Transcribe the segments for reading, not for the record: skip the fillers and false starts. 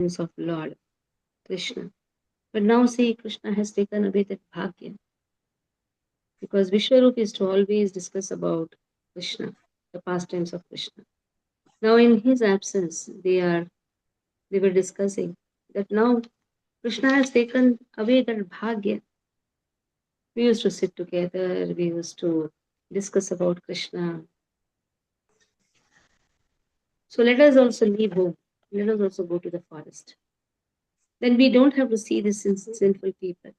of Lord Krishna. But now see, Krishna has taken away that bhagya. Because Vishwarup is to always discuss about Krishna, the pastimes of Krishna. Now in his absence, they were discussing that now Krishna has taken away that bhagya. We used to sit together, we used to discuss about Krishna. So let us also leave home. Let us also go to the forest. Then we don't have to see these sinful people.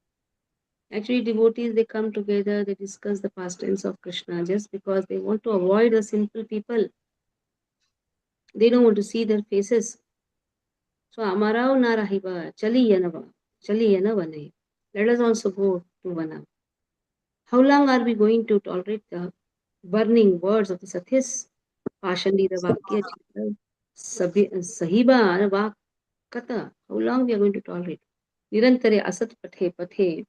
Actually, devotees, they come together, they discuss the pastimes of Krishna just because they want to avoid the sinful people. They don't want to see their faces. So, Amarao Narahiba, Chali Yanava, Chali Yanavane. Let us also go to Vana. How long are we going to tolerate the burning words of the Sathis? Pashandita Vakya Chitra, Sahiba Vak Katha. How long we are going to tolerate? Nirantare Asat Pathe Pathe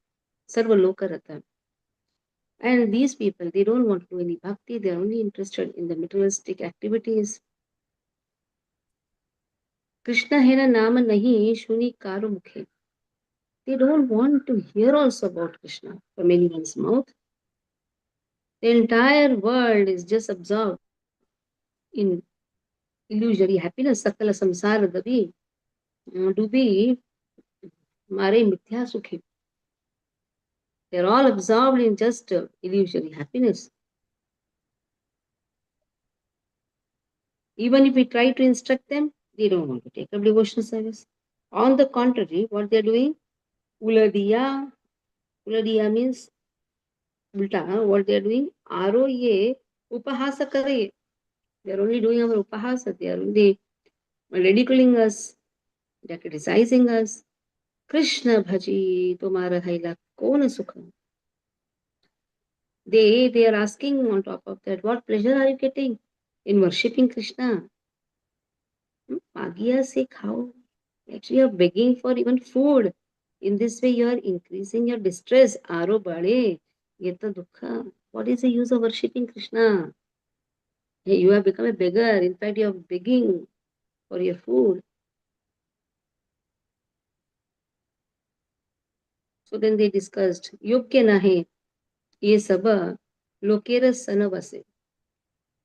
Sarva Lokarata. And these people, they don't want to do any bhakti, they are only interested in the materialistic activities. Krishna hena nama nahi shuni karo mukhe. They don't want to hear also about Krishna from anyone's mouth. The entire world is just absorbed in illusory happiness. Sakala samsara dubi mare mithya sukhi. They're all absorbed in just illusory happiness. Even if we try to instruct them, they don't want to take up devotional service. On the contrary, what they're doing, uladiya, uladiya means ulta, what they're doing, aro ye upahasa kare. They're only doing our upahasa, they are only ridiculing us, they're criticizing us. Krishna bhaji, tumhara haila kona sukha. They are asking on top of that, what pleasure are you getting in worshipping Krishna? Magiya se khao. Actually, you're begging for even food. In this way, you are increasing your distress. Aro bade, yeta dukha. What is the use of worshipping Krishna? Hey, you have become a beggar. In fact, you are begging for your food. So then they discussed, Yogya nahe, ye saba, lokera sanavase.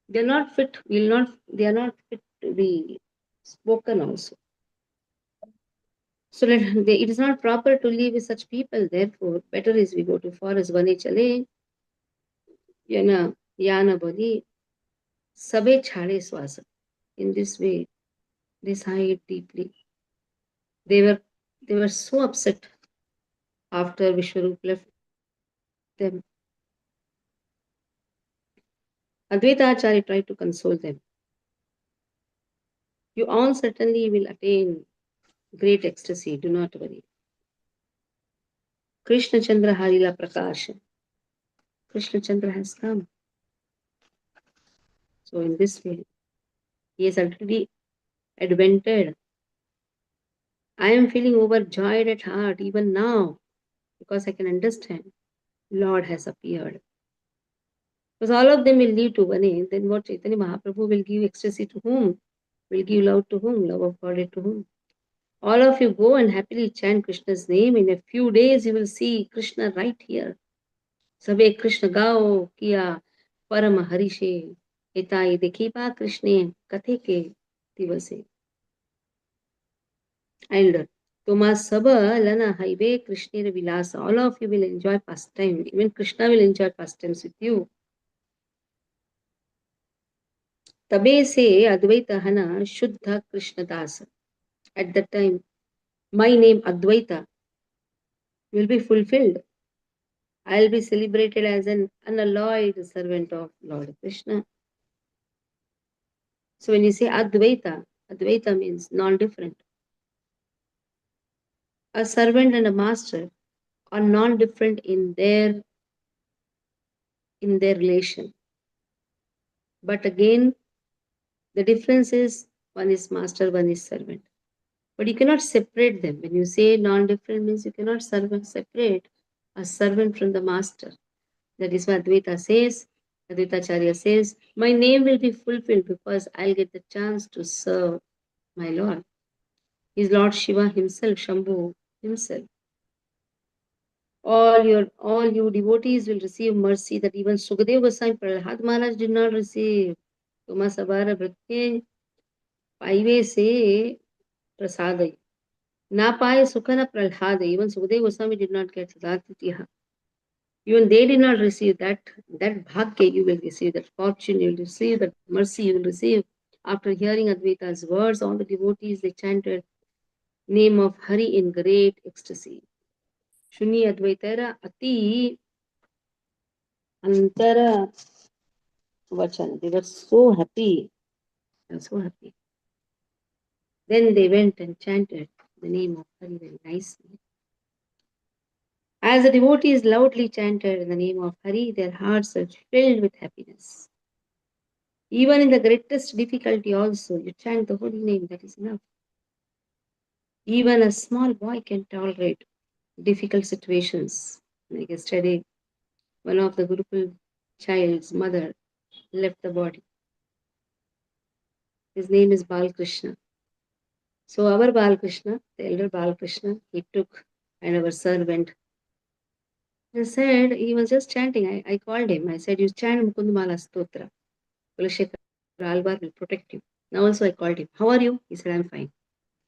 They are not fit, they are not fit to be spoken also. So it is not proper to live with such people. Therefore, better is we go to forest. Vane chale, yana, yana bali, sabe chhade swasa. In this way, they sighed deeply. They were they were so upset after Vishwarup left them. Advaita Acharya tried to console them. You all certainly will attain great ecstasy. Do not worry. Krishna Chandra Harila Prakash. Krishna Chandra has come. So in this way, he has already advented. I am feeling overjoyed at heart even now because I can understand Lord has appeared. Because all of them will lead to Vane, then what Chaitanya Mahaprabhu will give ecstasy to whom? Will give love to whom? Love of God to whom? All of you go and happily chant Krishna's name. In a few days, you will see Krishna right here. Sabe Krishna gao kiya param harishe. Itai dekhipa Krishne kathe ke divase. And Toma Saba Lana Highway Krishna Vilas. All of you will enjoy pastime. Even Krishna will enjoy pastimes with you. Tabe se Advaita Hana Shuddha Krishna Das. At that time, my name Advaita will be fulfilled. I'll be celebrated as an unalloyed servant of Lord Krishna. So when you say Advaita, Advaita means non-different. A servant and a master are non-different in their relation. But again, the difference is one is master, one is servant. But you cannot separate them. When you say non-different means you cannot separate a servant from the master. That is what Advaita says. Advaita Acharya says, my name will be fulfilled because I'll get the chance to serve my Lord. His Lord Shiva himself, Shambhu himself. All you devotees will receive mercy that even Sukadeva Goswami Prahlad Maharaj did not receive. Tuma sabara vritye paive se prasadai. Na paye sukhana Prahlad. Even Sukadeva Goswami did not get that. Even they did not receive that bhagya you will receive, that fortune you will receive, that mercy you will receive. After hearing Advaita's words, all the devotees they chanted name of Hari in great ecstasy. Shuni Advaitara Ati Antara Vachana. They were so happy. They were so happy. Then they went and chanted the name of Hari very nicely. As the devotees loudly chanted the name of Hari, their hearts were filled with happiness. Even in the greatest difficulty also, you chant the holy name, that is enough. Even a small boy can tolerate difficult situations. Like yesterday, one of the Gurukul child's mother left the body. His name is Balkrishna. So our Balkrishna, the elder Balkrishna, he took and our sir went. He said, he was just chanting. I called him. I said, you chant Mukundamala Stotra. Kulashekar Alvar will protect you. Now also I called him. How are you? He said, I'm fine.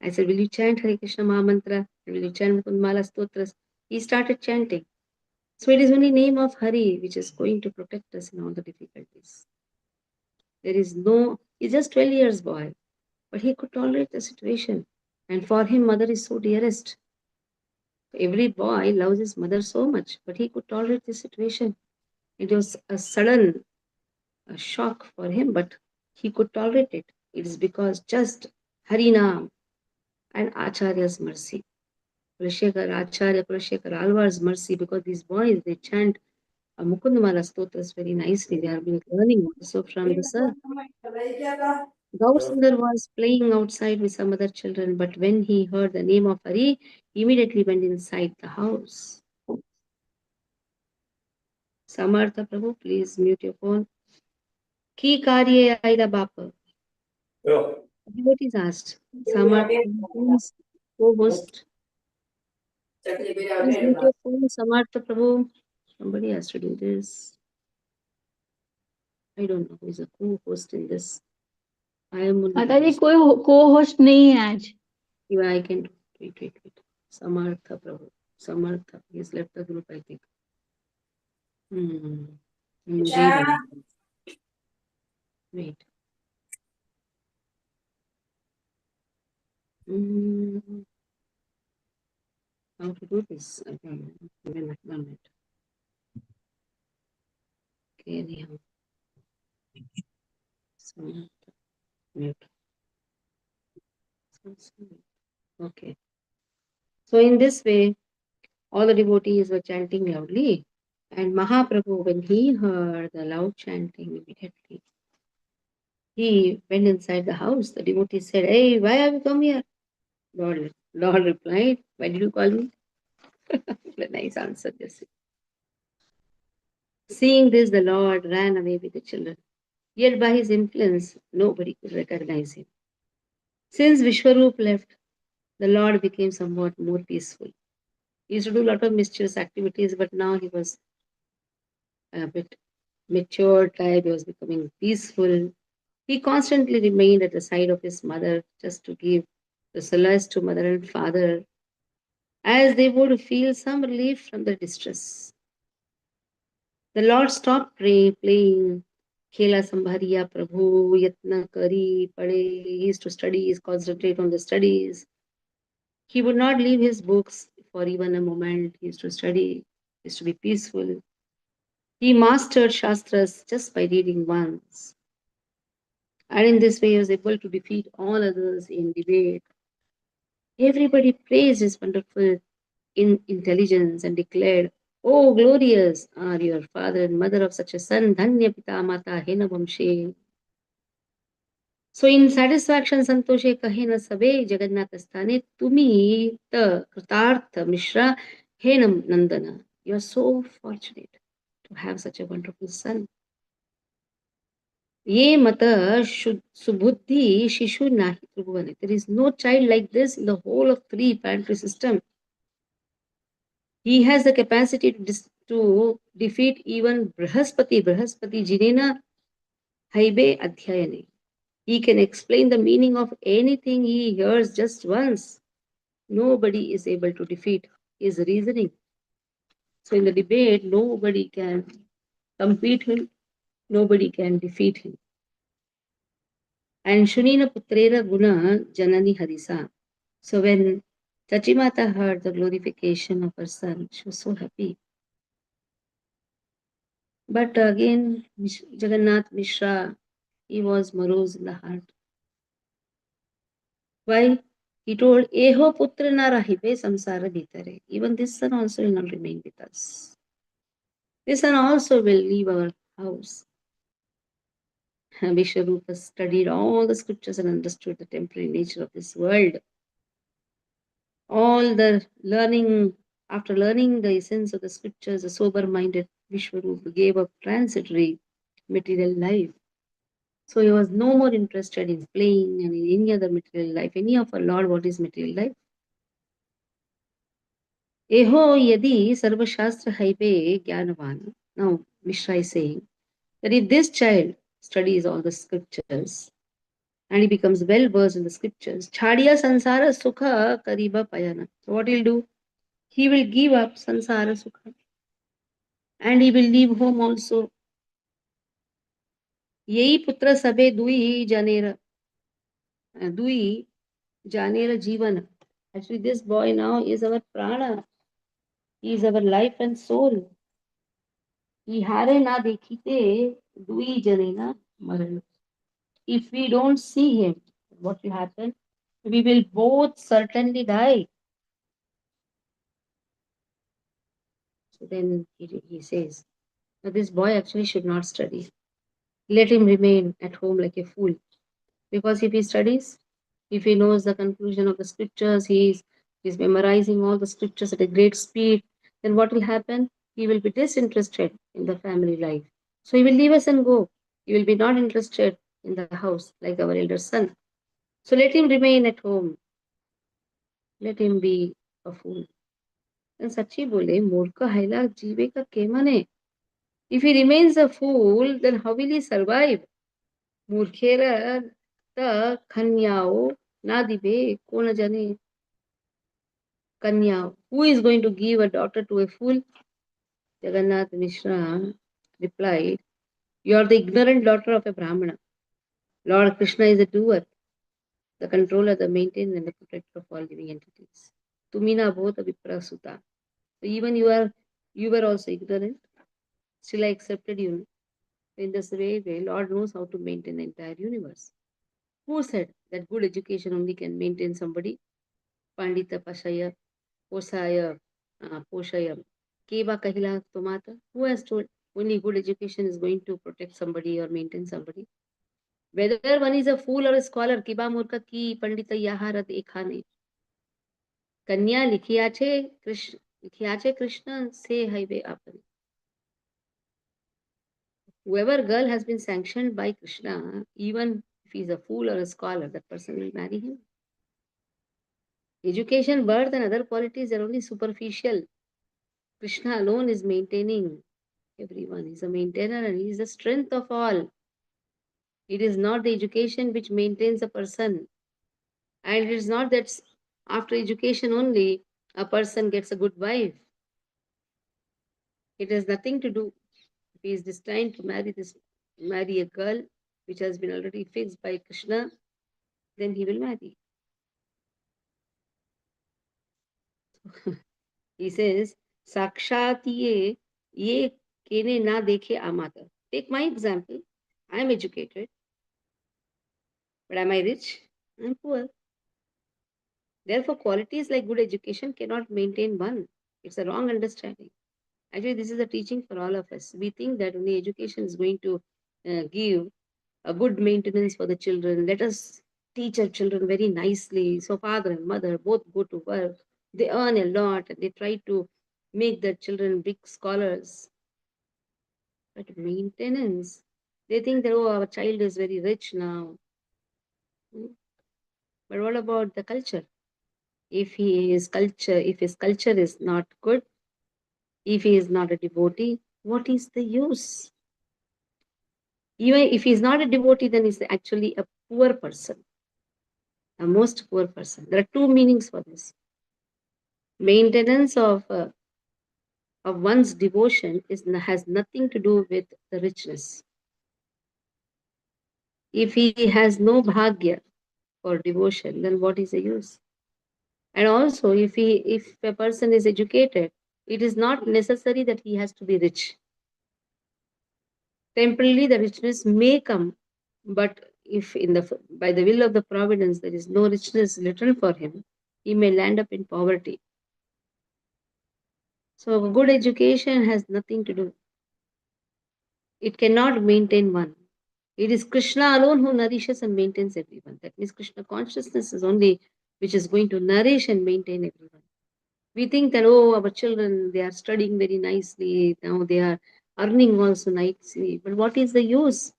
I said, will you chant Hare Krishna Mahamantra? Will you chant Mukundamala Stotras? He started chanting. So it is only name of Hari which is going to protect us in all the difficulties. There is no, he's just 12 years boy, but he could tolerate the situation. And for him, mother is so dearest. Every boy loves his mother so much, but he could tolerate the situation. It was a sudden shock for him, but he could tolerate it. It is because just Harinam and Acharya's mercy. Kulashekar Acharya, Kulashekar Alvar's mercy, because these boys, they chant Mukundamala Stotras very nicely. They have been learning also from the sir. Gaur Sundar was playing outside with some other children, but when he heard the name of Hari, he immediately went inside the house. Samartha Prabhu, please mute your phone. Ki karye aida bapa? What is asked? Samartha, please co-host. Please mute your phone, Samartha Prabhu. Somebody has to do this. I don't know who is a co-host in this. I am only. माताजी कोई co-host नहीं है आज. Even I can do. Wait. Samartha Prabhu. Samartha. He has left the group, I think. Wait. How to do this? I don't know. Even I've done it. Okay, anyhow. Samartha. Mute. Okay. So in this way, all the devotees were chanting loudly. And Mahaprabhu, when he heard the loud chanting immediately, he went inside the house. The devotee said, hey, why have you come here? Lord replied, why did you call me? A nice answer, Jesse. Seeing this, the Lord ran away with the children. Yet by his influence, nobody could recognize him. Since Vishwarup left, the Lord became somewhat more peaceful. He used to do a lot of mischievous activities, but now he was a bit mature type. He was becoming peaceful. He constantly remained at the side of his mother just to give the solace to mother and father, as they would feel some relief from their distress. The Lord stopped playing Khela Sambhariya Prabhu, Yatna Kari, Pade. He used to study, concentrate on the studies. He would not leave his books for even a moment. He used to study, he used to be peaceful. He mastered Shastras just by reading once. And in this way, he was able to defeat all others in debate. Everybody praised his wonderful intelligence and declared, oh, glorious are your father and mother of such a son, Dhanya Pita Mata Hena Vamshe. So in satisfaction, Santoshe Kahena Sabe Jagannath Sthane Tumi Ta Kritartha Mishra Henam Nandana. You are so fortunate to have such a wonderful son. Ye mata subhuddhi shishu nahi tribhuvane. There is no child like this in the whole of three planetary system. He has the capacity to defeat even Brahaspati. Brahaspati Jinena Haibe Adhyayane. He can explain the meaning of anything he hears just once. Nobody is able to defeat his reasoning. So in the debate, nobody can compete him, nobody can defeat him. And Shunina Putrera Guna Janani Harisa. So when Chachimata heard the glorification of her son, she was so happy. But again, Jagannath Mishra, he was morose in the heart. Why? He told, Eho putra na rahibe samsara bhitare. Even this son also will not remain with us. This son also will leave our house. Vishwarupa studied all the scriptures and understood the temporary nature of this world. All the learning, after learning the essence of the scriptures, the sober minded Vishwarupa gave up transitory material life. So he was no more interested in playing and in any other material life. Any of our Lord, what is material life? Eho yadi sarvashastra haibe jnanavan. Now, Mishra is saying that if this child studies all the scriptures and he becomes well versed in the scriptures, chadiya sansara sukha kariba payana. So what he'll do? He will give up sansara sukha and he will leave home also. Yei putra sabe dui janera jivana. Actually, this boy now is our prana. He is our life and soul. Ihare na dekhite dui janena maran. If we don't see him, what will happen? We will both certainly die. So then he says, that this boy actually should not study. Let him remain at home like a fool. Because if he studies, if he knows the conclusion of the scriptures, he's memorizing all the scriptures at a great speed, then what will happen? He will be disinterested in the family life. So he will leave us and go. He will be not interested in the house like our elder son. So let him remain at home. Let him be a fool. And Sachi bole, Murka haila jive ka kemane. If he remains a fool, then how will he survive? Murkhera ta kanyao na dibe kona jane kanya. Who is going to give a daughter to a fool? Jagannath Mishra replied, You are the ignorant daughter of a Brahmana. Lord Krishna is a doer, the controller, the maintainer, and the protector of all living entities. Tumina bhota vipra suta. So even you were also ignorant. Still I accepted you. In this way, Lord knows how to maintain the entire universe. Who said that good education only can maintain somebody? Pandita Pashaya, Posaya, Poshaya, Keva Kahila Tomata. Who has told only good education is going to protect somebody or maintain somebody? Whether one is a fool or a scholar, Kiba Murka ki Pandita Yaharat Ekhane. Kanya Likhiache Krishna se highway apani. Whoever girl has been sanctioned by Krishna, even if he is a fool or a scholar, that person will marry him. Education, birth, and other qualities are only superficial. Krishna alone is maintaining everyone. He's a maintainer and he is the strength of all. It is not the education which maintains a person. And it is not that after education only a person gets a good wife. It has nothing to do. If he is destined to marry a girl which has been already fixed by Krishna, then he will marry. He says, Sakshat ye kene na dekhe amata. Take my example. I am educated, but am I rich? I am poor. Therefore, qualities like good education cannot maintain one. It's a wrong understanding. Actually, this is a teaching for all of us. We think that only education is going to give a good maintenance for the children. Let us teach our children very nicely. So, father and mother both go to work. They earn a lot and they try to make their children big scholars. But maintenance. They think that, oh, our child is very rich now. Hmm. But what about the culture? If his culture is not good, if he is not a devotee, what is the use? Even if he is not a devotee, then he's actually a poor person, a most poor person. There are two meanings for this. Maintenance of one's devotion has nothing to do with the richness. If he has no bhagya for devotion, then what is the use? And also, if a person is educated, it is not necessary that he has to be rich. Temporarily, the richness may come, but if by the will of the providence there is no richness written for him, he may land up in poverty. So, good education has nothing to do. It cannot maintain one. It is Krishna alone who nourishes and maintains everyone. That means Krishna consciousness is only which is going to nourish and maintain everyone. We think that, oh, our children, they are studying very nicely, now they are earning also nicely. But what is the use?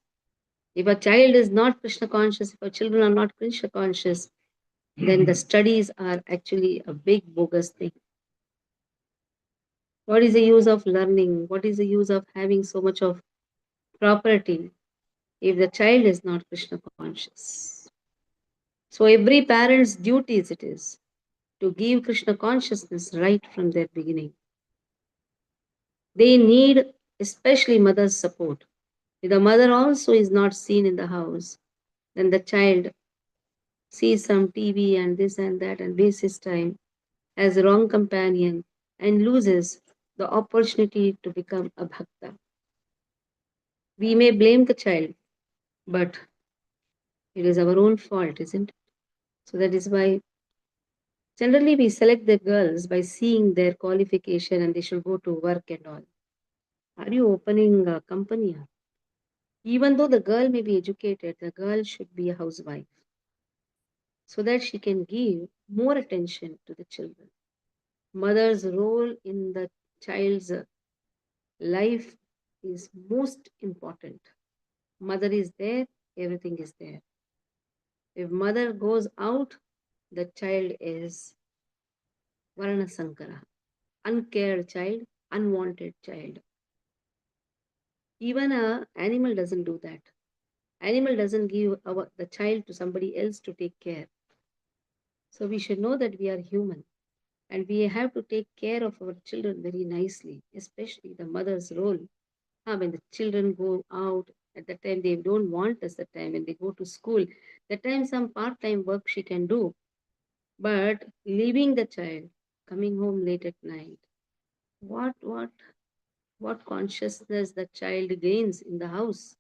If a child is not Krishna conscious, if our children are not Krishna conscious, then the studies are actually a big bogus thing. What is the use of learning? What is the use of having so much of property if the child is not Krishna conscious? So every parent's duties it is to give Krishna consciousness right from their beginning. They need especially mother's support. If the mother also is not seen in the house, then the child sees some TV and this and that and wastes his time, has a wrong companion, and loses the opportunity to become a bhakta. We may blame the child, but it is our own fault, isn't it? So that is why generally we select the girls by seeing their qualification and they should go to work and all. Are you opening a company? Even though the girl may be educated, the girl should be a housewife so that she can give more attention to the children. Mother's role in the child's life is most important. Mother is there, everything is there. If mother goes out, the child is Varna Sankara, uncared child, unwanted child. Even a animal doesn't do that. Animal doesn't give the child to somebody else to take care. So we should know that we are human and we have to take care of our children very nicely, especially the mother's role. When the children go out, at the time they don't want us, the time when they go to school, that time some part-time work she can do. But leaving the child, coming home late at night, what what what consciousness the child gains in the house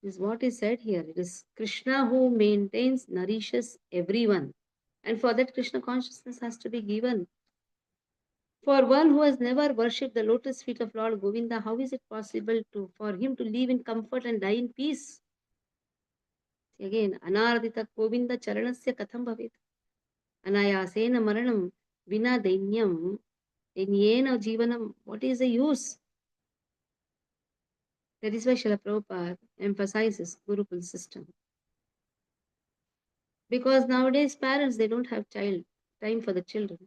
is what is said here. It is Krishna who maintains, nourishes everyone. And for that, Krishna consciousness has to be given. For one who has never worshipped the lotus feet of Lord Govinda, how is it possible for him to live in comfort and die in peace? Again, anardita Govinda charanasya katham bhavet. Anayasena maranam vina dainyam inyena jivanam. What is the use? That is why Srila Prabhupada emphasizes Gurukul system. Because nowadays parents, they don't have time for the children.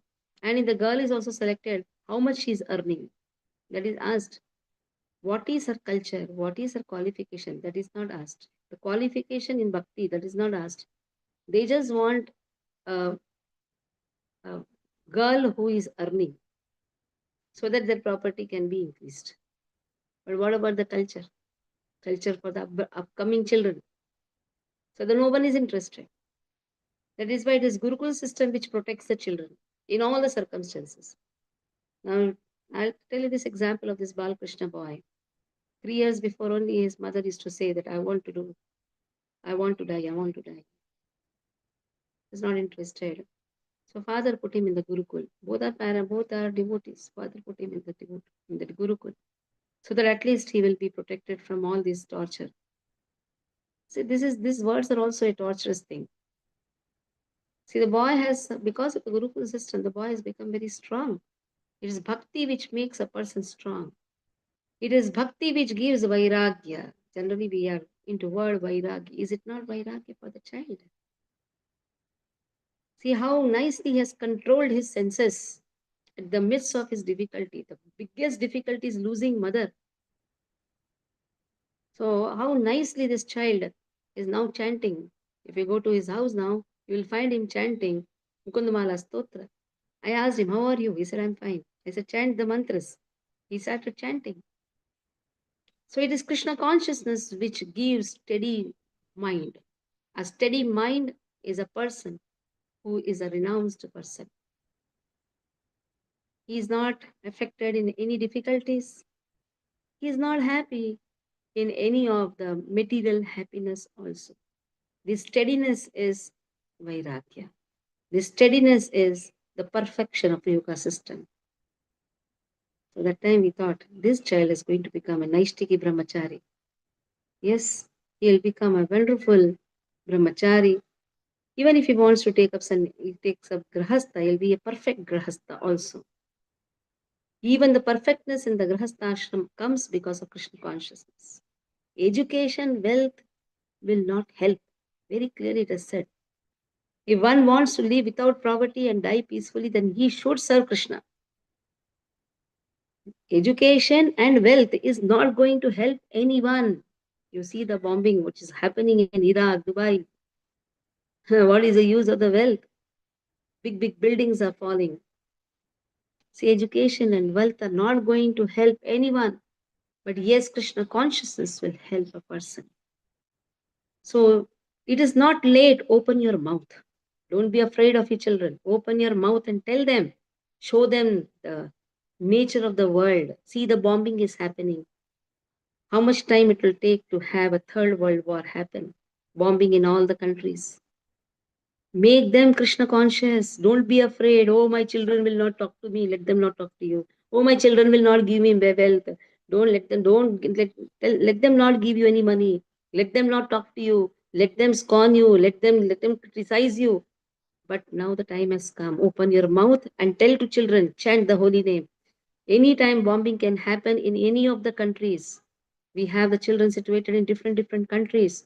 And if the girl is also selected, how much she is earning? That is asked. What is her culture? What is her qualification? That is not asked. The qualification in bhakti, that is not asked. They just want a, a girl who is earning so that their property can be increased. But what about the culture? Culture for the upcoming children. So that no one is interested. That is why it is Gurukul system which protects the children in all the circumstances. Now, I'll tell you this example of this Balakrishna boy. 3 years before only his mother used to say that I want to die, I want to die. He's not interested. So father put him in the Gurukul. Both are devotees. Father put him in the Gurukul. So that at least he will be protected from all this torture. See, these words are also a torturous thing. See, the boy has, because of the Gurukul system, the boy has become very strong. It is bhakti which makes a person strong. It is bhakti which gives vairagya. Generally we are into word vairagya. Is it not vairagya for the child? See how nicely he has controlled his senses at the midst of his difficulty. The biggest difficulty is losing mother. So how nicely this child is now chanting. If you go to his house now, you will find him chanting Mukundamala Stotra. I asked him, how are you? He said, I'm fine. I said, chant the mantras. He started chanting. So it is Krishna consciousness which gives steady mind. A steady mind is a person who is a renounced person. He is not affected in any difficulties. He is not happy in any of the material happiness also. This steadiness is Vairagya. This steadiness is the perfection of the yoga system. So that time we thought this child is going to become a Naishtiki Brahmachari. Yes, he'll become a wonderful Brahmachari. Even if he wants to take up some, he takes up Grahastha, he'll be a perfect Grahastha also. Even the perfectness in the Grahastha ashram comes because of Krishna consciousness. Education, wealth will not help. Very clearly it is said. If one wants to live without poverty and die peacefully, then he should serve Krishna. Education and wealth is not going to help anyone. You see the bombing which is happening in Iraq, Dubai. What is the use of the wealth? Big, big buildings are falling. See, education and wealth are not going to help anyone. But yes, Krishna consciousness will help a person. So it is not late. Open your mouth. Don't be afraid of your children. Open your mouth and tell them. Show them the nature of the world. See, the bombing is happening. How much time it will take to have a third world war happen? Bombing in all the countries. Make them Krishna conscious. Don't be afraid. Oh, my children will not talk to me. Let them not talk to you. Oh, my children will not give me wealth. Don't let them. Let them not give you any money. Let them not talk to you. Let them scorn you. Let them criticize you. But now the time has come. Open your mouth and tell to children. Chant the holy name. Anytime bombing can happen in any of the countries. We have the children situated in different countries.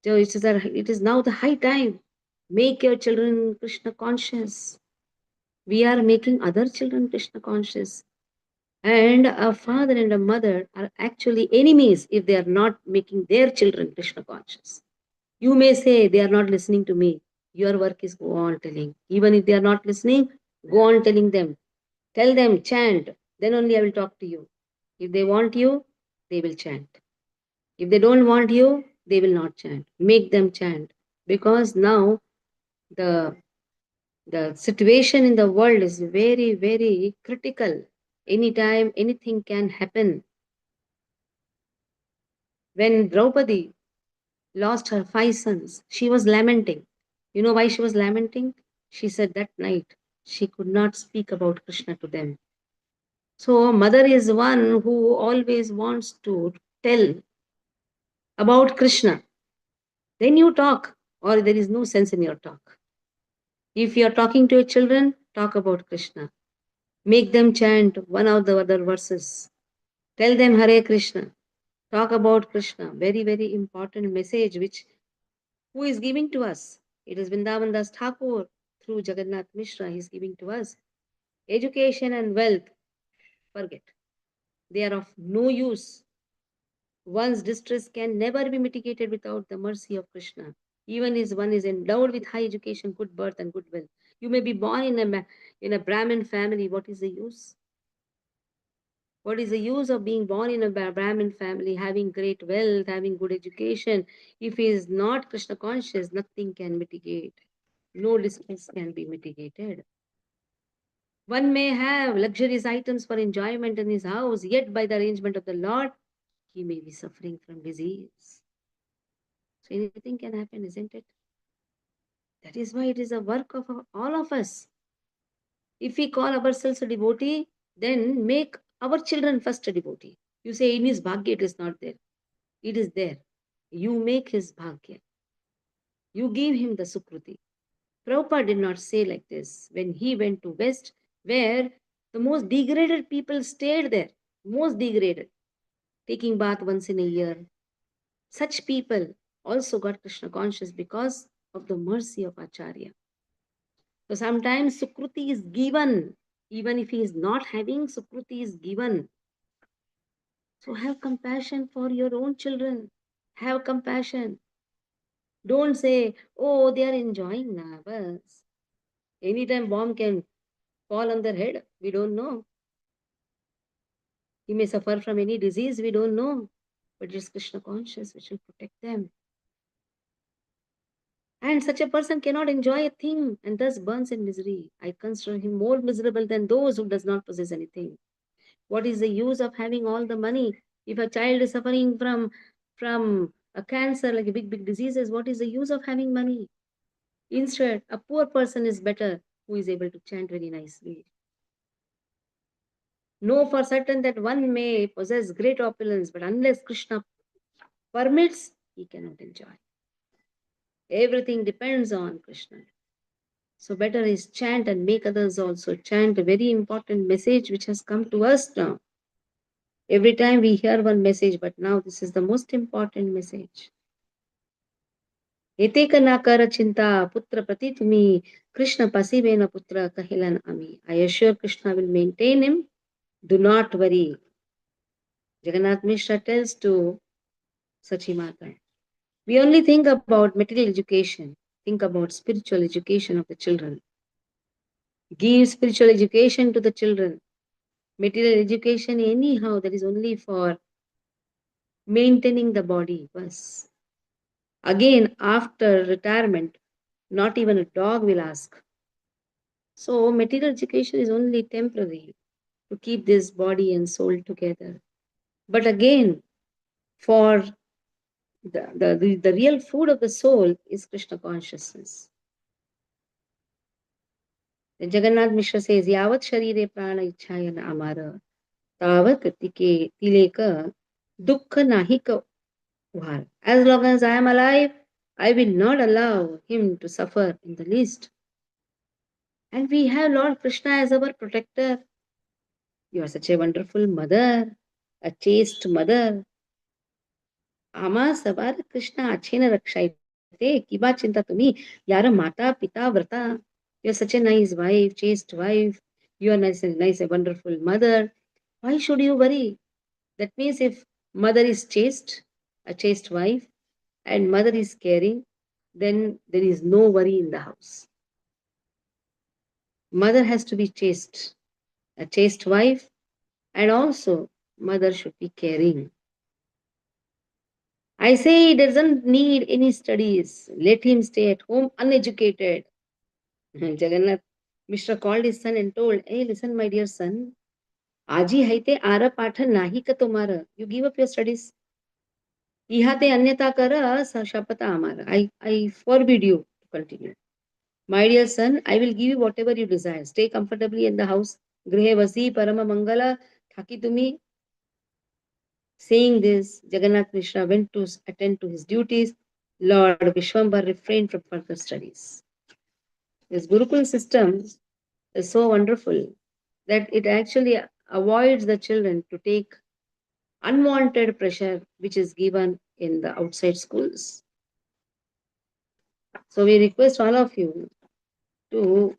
So it is now the high time. Make your children Krishna conscious. We are making other children Krishna conscious. And a father and a mother are actually enemies if they are not making their children Krishna conscious. You may say they are not listening to me. Your work is go on telling. Even if they are not listening, go on telling them. Tell them, chant. Then only I will talk to you. If they want you, they will chant. If they don't want you, they will not chant. Make them chant. Because now the the situation in the world is very, very critical. Anytime anything can happen. When Draupadi lost her 5 sons, she was lamenting. You know why she was lamenting? She said that night she could not speak about Krishna to them. So, mother is one who always wants to tell about Krishna. Then you talk, or there is no sense in your talk. If you are talking to your children, talk about Krishna. Make them chant one of the other verses. Tell them Hare Krishna. Talk about Krishna. Very, very important message which who is giving to us. It is Vrindavan Das Thakur through Jagannath Mishra. He is giving to us. Education and wealth, forget. They are of no use. One's distress can never be mitigated without the mercy of Krishna. Even if one is endowed with high education, good birth, and good wealth. You may be born in a Brahmin family. What is the use? What is the use of being born in a Brahmin family, having great wealth, having good education? If he is not Krishna conscious, nothing can mitigate. No distress can be mitigated. One may have luxurious items for enjoyment in his house, yet by the arrangement of the Lord, he may be suffering from disease. So anything can happen, isn't it? That is why it is a work of all of us. If we call ourselves a devotee, then make our children first a devotee. You say in his bhagya it is not there. It is there. You make his bhagya. You give him the sukruti. Prabhupada did not say like this. When he went to West, where the most degraded people stayed there, most degraded. taking bath once in a year. Such people also got Krishna conscious because of the mercy of Acharya. So sometimes Sukruti is given, even if he is not having, Sukruti is given. So have compassion for your own children. Have compassion. Don't say, oh, they are enjoying now. Bas. Anytime bomb can fall on their head, we don't know. He may suffer from any disease, we don't know. But it's Krishna conscious which will protect them. And such a person cannot enjoy a thing and thus burns in misery. I consider him more miserable than those who does not possess anything. What is the use of having all the money if a child is suffering from a cancer, like a big diseases? What is the use of having money? Instead, a poor person is better who is able to chant very nicely. Know for certain that one may possess great opulence, but unless Krishna permits, he cannot enjoy. Everything depends on Krishna. So better is chant and make others also chant. A very important message which has come to us now. Every time we hear one message, but now this is the most important message. Eteka na kara chinta putra prati tumi Krishna pasivena putra kahilan ami. I assure Krishna will maintain him. Do not worry. Jagannath Mishra tells to Sachimata. We only think about material education. Think about spiritual education of the children. Give spiritual education to the children. Material education, anyhow, that is only for maintaining the body. Bas. Again, after retirement, not even a dog will ask. So, material education is only temporary to keep this body and soul together. But again, for the real food of the soul is Krishna consciousness. Then Jagannath Mishra says, Yavat Sharire Prana Ichhayana Amara, Tavat Tike Tileka Dukkha Nahika Uhar. As long as I am alive, I will not allow him to suffer in the least. And we have Lord Krishna as our protector. You are such a wonderful mother, a chaste mother. Ama sabar Krishna achena rakshaite. Kiba chinta tumi? Yara mata pita vrata. You are such a nice wife, chaste wife. You are nice, a wonderful mother. Why should you worry? That means if mother is chaste, a chaste wife, and mother is caring, then there is no worry in the house. Mother has to be chaste, a chaste wife, and also mother should be caring. I say he doesn't need any studies. Let him stay at home uneducated. Jagannath Mishra called his son and told, hey, listen, my dear son, Aji haite ara patha nahi ka tumara. You give up your studies. Ihate anyata kara shapata amara. I forbid you to continue. My dear son, I will give you whatever you desire. Stay comfortably in the house. Grihe vasi parama mangala thaki tumi. Saying this, Jagannath Mishra went to attend to his duties. Lord Vishwambar refrained from further studies. This Gurukul system is so wonderful that it actually avoids the children to take unwanted pressure which is given in the outside schools. So we request all of you to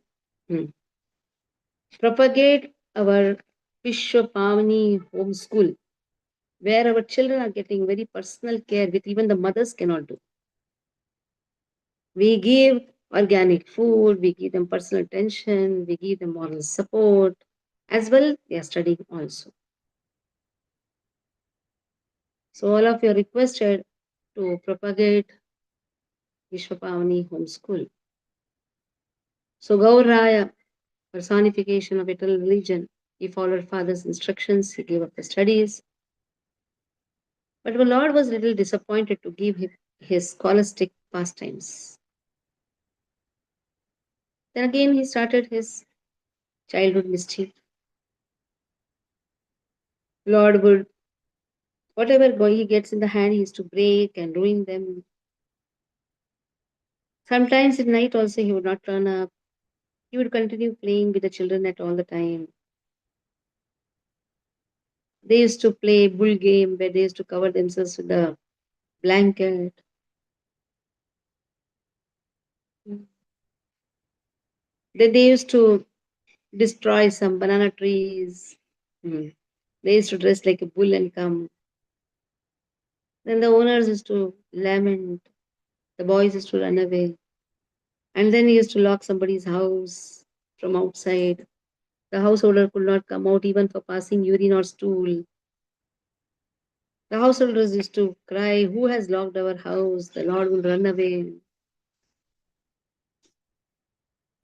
propagate our Vishwa Pavani home school, where our children are getting very personal care with even the mothers cannot do. We give organic food, we give them personal attention, we give them moral support, as well they are studying also. So all of you are requested to propagate Vishwapavani home school. So Gaur Raya, personification of eternal religion, he followed father's instructions, he gave up the studies. But the Lord was a little disappointed to give him his scholastic pastimes. Then again he started his childhood mischief. Lord would, whatever boy he gets in the hand, he used to break and ruin them. Sometimes at night also he would not turn up. He would continue playing with the children at all the time. They used to play bull game where they used to cover themselves with a blanket. Then they used to destroy some banana trees. Hmm. They used to dress like a bull and come. Then the owners used to lament. The boys used to run away. And then he used to lock somebody's house from outside. The householder could not come out even for passing urine or stool. The householders used to cry, "Who has locked our house? The Lord will run away."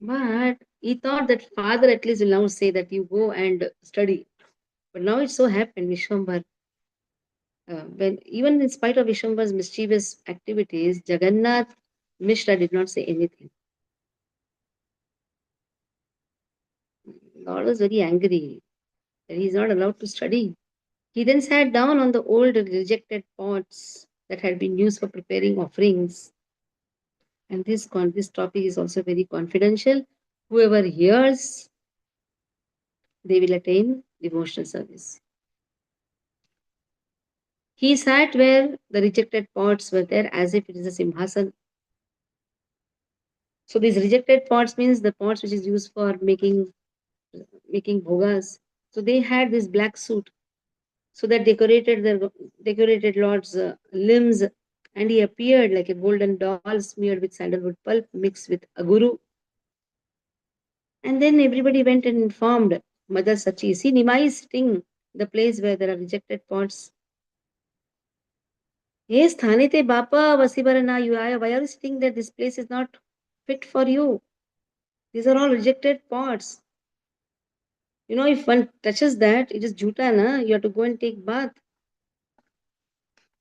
But he thought that father at least will now say that you go and study. But now it so happened, Vishwambar, when even in spite of Vishwambar's mischievous activities, Jagannath Mishra did not say anything. Lord was very angry that he is not allowed to study. He then sat down on the old rejected pots that had been used for preparing offerings. And this topic is also very confidential. Whoever hears, they will attain devotional service. He sat where the rejected pots were there as if it is a simhasan. So these rejected pots means the pots which is used for making bhogas. So they had this black suit. So that decorated Lord's limbs, and he appeared like a golden doll smeared with sandalwood pulp mixed with aguru. And then everybody went and informed Mother Sachi. See, Nimai is sitting the place where there are rejected pots. Yes, Thanete Bapa Vasibarana, why are you sitting there? This place is not fit for you. These are all rejected pots. You know, if one touches that, it is juta, na? You have to go and take bath.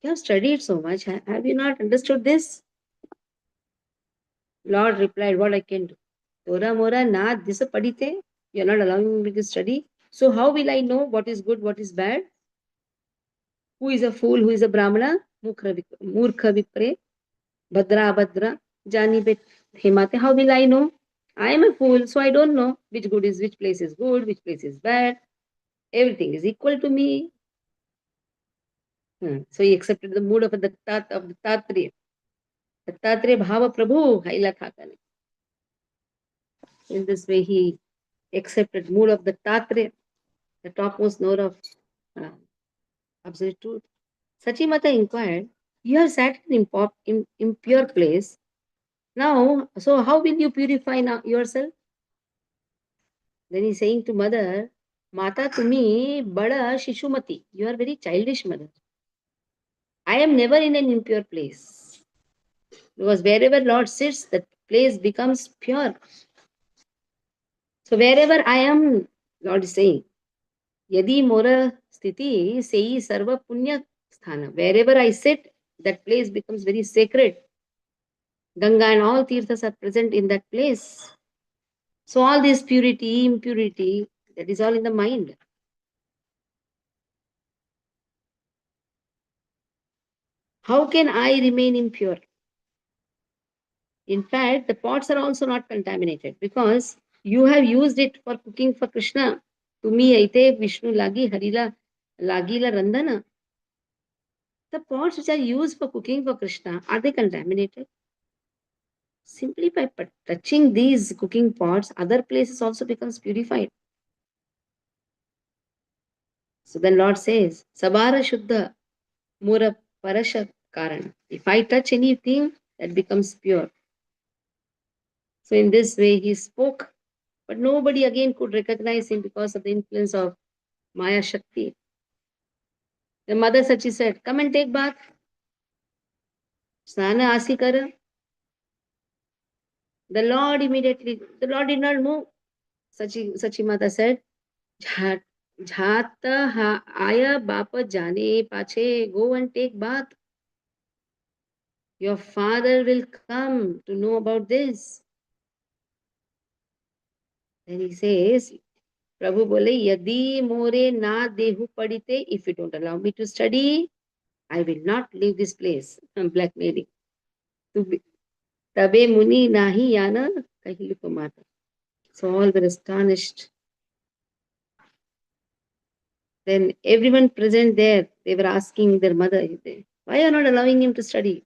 You have studied so much. Have you not understood this? Lord replied, what I can do? Tora Mora na this padite. You are not allowing me to study. So how will I know what is good, what is bad? Who is a fool, who is a Brahmana? Murkha Vipre, Bhadra Abhadra, Jani Bet Hemate. How will I know? I am a fool, so I don't know which place is good, which place is bad. Everything is equal to me. So he accepted the mood of the Dattatreya. Dattatreya Bhava Prabhu, Haila Thakane. In this way, he accepted mood of the Dattatreya, the topmost node of uh, absolute truth. Sachimata inquired, "You are sat in impure place. Now, so how will you purify now yourself?" Then he's saying to mother, "Mata tumi bada shishumati. You are very childish, mother. I am never in an impure place. Because wherever Lord sits, that place becomes pure. So wherever I am, Lord is saying, Yadi Mora Sthiti Sei Sarva Punya Sthana. Wherever I sit, that place becomes very sacred. Ganga and all tirthas are present in that place. So all this purity, impurity, that is all in the mind. How can I remain impure? In fact, the pots are also not contaminated because you have used it for cooking for Krishna. Tumi aite Vishnu lagi harila lagila randana. The pots which are used for cooking for Krishna, are they contaminated? Simply by touching these cooking pots, other places also becomes purified. So then Lord says, Sabara Shuddha Mura Parasha Karana. If I touch anything, that becomes pure. So in this way he spoke, but nobody again could recognize him because of the influence of Maya Shakti. The mother Sachi said, "Come and take bath. Snana Asikara." The Lord did not move. Sachi Mata said, "Jhat, Jhata ha aya bapa jane pache, go and take bath. Your father will come to know about this." Then he says, Prabhu bole, Yadi more na dehu padite, if you don't allow me to study, I will not leave this place. I'm blackmailing. Tabe muni nahi yana kahilu kumata. So all were astonished. Then everyone present there, they were asking their mother, why are not allowing him to study?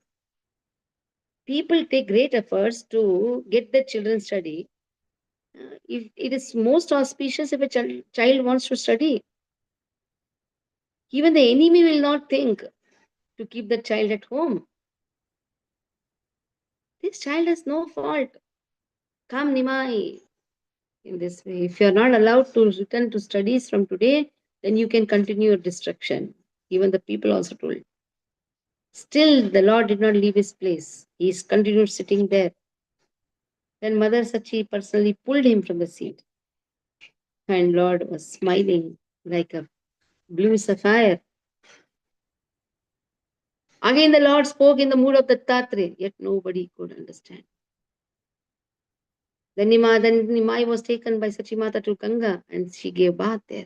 People take great efforts to get their children study. If it is most auspicious if a child wants to study, even the enemy will not think to keep the child at home. This child has no fault. Come, Nimai. In this way, if you are not allowed to return to studies from today, then you can continue your destruction. Even the people also told. Still, the Lord did not leave his place. He continued sitting there. Then Mother Sachi personally pulled him from the seat. And Lord was smiling like a blue sapphire. Again, the Lord spoke in the mood of the Tatre, yet nobody could understand. Then Nimai was taken by Sachimata to Ganga and she gave bath there.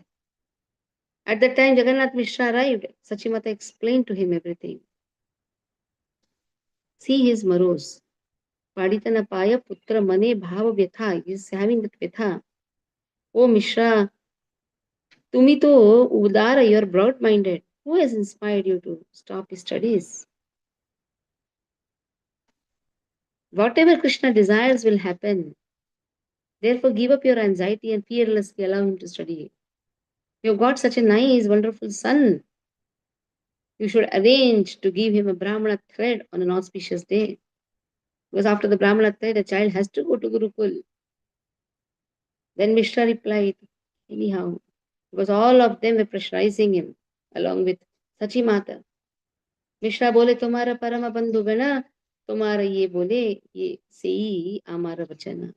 At that time, Jagannath Mishra arrived. Sachimata explained to him everything. See his morose. Paditana Paya Putra Mane Bhava Vyatha. He is having that Vyatha. Oh Mishra, Tumi to Udara, you are broad minded. Who has inspired you to stop his studies? Whatever Krishna desires will happen. Therefore, give up your anxiety and fearlessly allow him to study. You've got such a nice, wonderful son. You should arrange to give him a Brahmana thread on an auspicious day. Because after the Brahmana thread, a child has to go to Gurukul. Then Mishra replied, anyhow, because all of them were pressurizing him along with Sachimata. Mishra बोले तुम्हारा परम बंधु बना तुम्हारा ये बोले ये से ही हमारा वचन.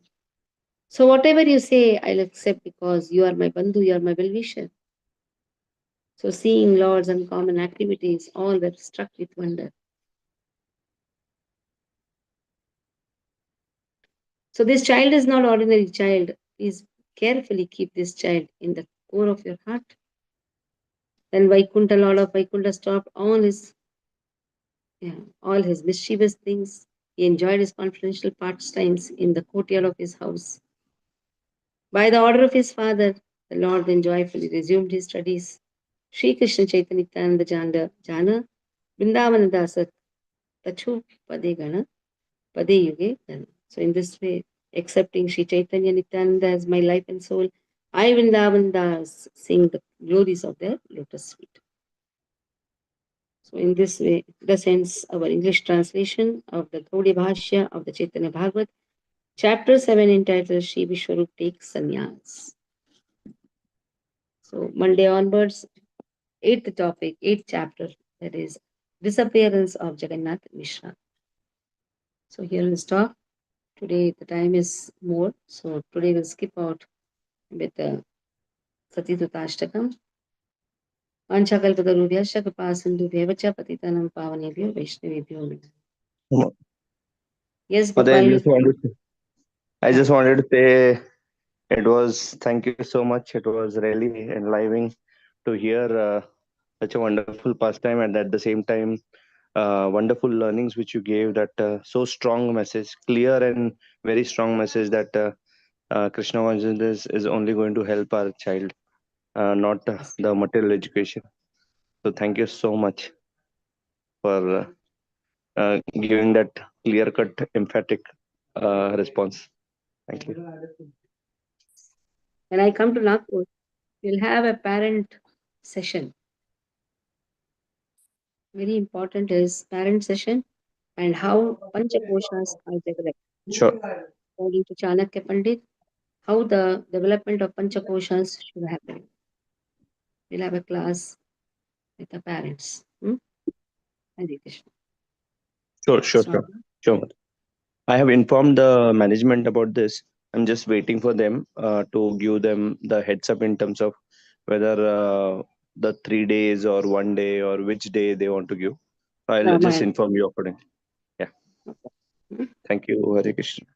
So whatever you say, I'll accept because you are my bandhu, you are my well-wisher. So seeing Lord's uncommon activities, all were struck with wonder. So this child is not ordinary child. Please carefully keep this child in the core of your heart. Then Vaikuntha, Lord of Vaikuntha, stopped all his mischievous things. He enjoyed his confidential pastimes in the courtyard of his house. By the order of his father, the Lord then joyfully resumed his studies. Sri Krishna Chaitanya Nityananda Jana Vrindavana Dasa Tachu Pade Gana Pade Yuge Gana. So in this way, accepting Sri Chaitanya Nityananda as my life and soul, I Vrindavan Das sing the glories of their lotus feet. So in this way, thus ends our English translation of the Gaudiya Bhashya of the Chaitanya Bhagavat, chapter 7 entitled Shri Vishwarup Takes Sannyas. So Monday onwards, eighth topic, eighth chapter, that is disappearance of Jagannath Mishra. So here we'll stop. Today the time is more, so today we'll skip out with the Satitutastakam. Anchakalpatarubhyascha kripasindhubhyevacha patitanam pavanebhyo vaishnavebhyo. Yes, But Gopal. I just wanted to say thank you so much. It was really enlivening to hear such a wonderful pastime, and at the same time, wonderful learnings which you gave. That so strong message, clear and very strong message that Krishna consciousness is only going to help our child, not the material education. So thank you so much for giving that clear cut, emphatic response. Thank you. When I come to Nagpur, we'll have a parent session. Very important is parent session and how Panchakoshas are developed. Sure. According to Chanakya Pandit, how the development of Panchakoshas should happen. We'll have a class with the parents. Hare Krishna. Sure. Sure. I have informed the management about this. I'm just waiting for them to give them the heads up in terms of whether the 3 days or 1 day or which day they want to give. I'll just Ramayana. inform you accordingly. Yeah. Hmm? Thank you, Hare Krishna.